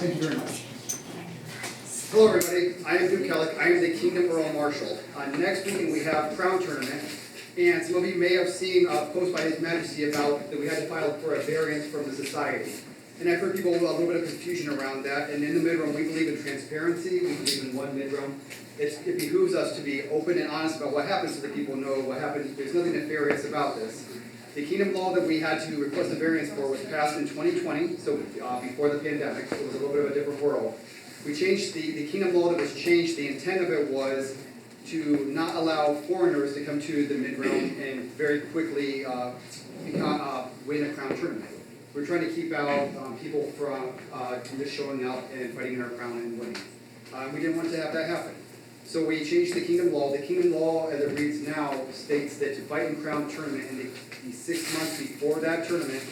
Thank you very much. Hello everybody, I am Cellach. I am the Kingdom Earl Marshal. Next weekend we have Crown Tournament, and some of you may have seen a post by His Majesty about that we had to file for a variance from the society. And I've heard people a little bit of confusion around that, and in the Midrealm we believe in transparency, we believe in one Midrealm. It behooves us to be open and honest about what happens so that people know what happened. There's nothing nefarious about this. The Kingdom law that we had to request a variance for was passed in 2020, so before the pandemic, so it was a little bit of a different world. We changed the Kingdom law that was changed. The intent of it was to not allow foreigners to come to the Midrealm and very quickly win a crown tournament. We're trying to keep out people from just showing up and fighting in our crown and winning. We didn't want to have that happen. So we changed the Kingdom law. The Kingdom law, as it reads now, states that to fight in crown tournament in the 6 months before that tournament,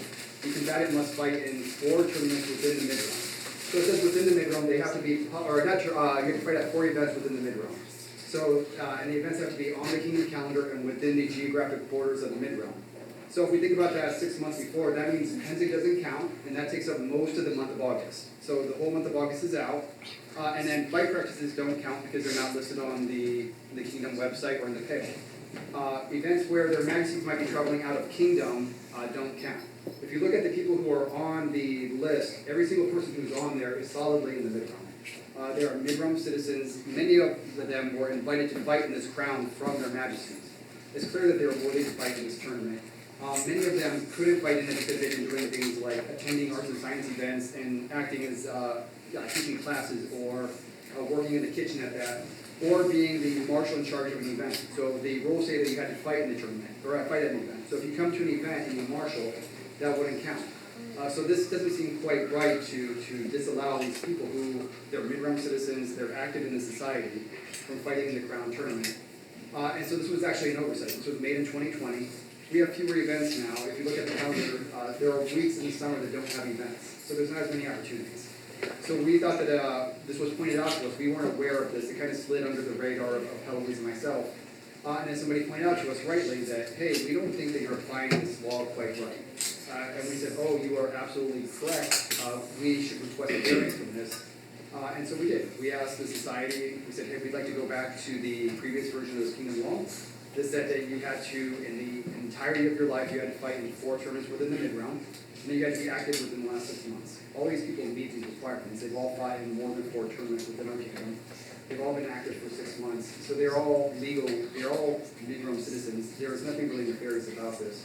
the combatant must fight in 4 tournaments within the Midrealm. So it says within the Midrealm, they have to be, or not, you have to fight at 4 events within the Midrealm. So, and the events have to be on the Kingdom calendar and within the geographic borders of the Midrealm. So if we think about that 6 months before, that means Pennsic doesn't count, and that takes up most of the month of August. So the whole month of August is out, and then fight practices don't count because they're not listed on the Kingdom website or in the page. Events where their majesties might be traveling out of Kingdom don't count. If you look at the people who are on the list, every single person who's on there is solidly in the Midrealm. They are Midrealm citizens. Many of them were invited to fight in this crown from their majesties. It's clear that they were worthy to fight in this tournament. Many of them couldn't fight in it because they've been doing things like attending arts and science events and acting as teaching classes or working in the kitchen at that, or being the marshal in charge of an event. So the rules say that you had to fight in the tournament, or fight at an event. So if you come to an event and you marshal, that wouldn't count. So this doesn't seem quite right to disallow these people who, they're Midrealm citizens, they're active in the society, from fighting in the crown tournament. And so this was actually an oversight. This was made in 2020. We have fewer events now. If you look at the calendar, there are weeks in the summer that don't have events. So there's not as many opportunities. So we thought that this was pointed out to us. We weren't aware of this. It kind of slid under the radar of Heloise and myself. And then somebody pointed out to us rightly that, hey, we don't think that you're applying this law quite right. And we said, oh, you are absolutely correct. We should request a variance from this. And so we did. We asked the society, we said, hey, we'd like to go back to the previous version of this Kingdom law. This said that you had to, in the entirety of your life, you had to fight in 4 tournaments within the Midrealm, and then you had to be active within the last 6 months. All these people meet these requirements. They've all fought in more than 4 tournaments within our kingdom. They've all been active for 6 months. So they're all legal, they're all Midrealm citizens. There is nothing really nefarious about this.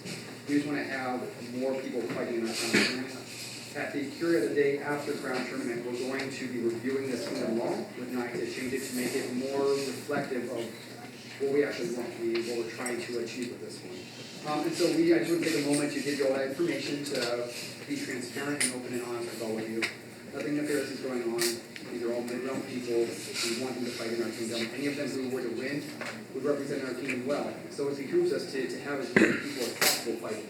We just want to have more people fighting in our crown tournament. At the period of the day after Crown Tournament, we're going to be reviewing this Kingdom law with NICE to change it to make it more reflective of what we actually want, what we're trying to achieve with this one. And so I just want to take a moment to give you all that information to be transparent and open and honest with all of you. Nothing nefarious is going on. These are all Midrealm people. We want them to fight in our kingdom. Any of them who were to win would represent our kingdom well. So it behooves us to have as many people as possible fighting.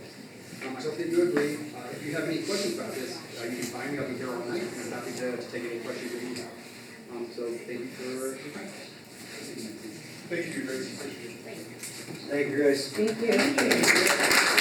I hope that you agree. If you have any questions about this, you can find me. I'll be here all night, and I'm happy to take any questions that you have. So thank you for your time. Thank you, Grace. Thank you, guys. Thank you.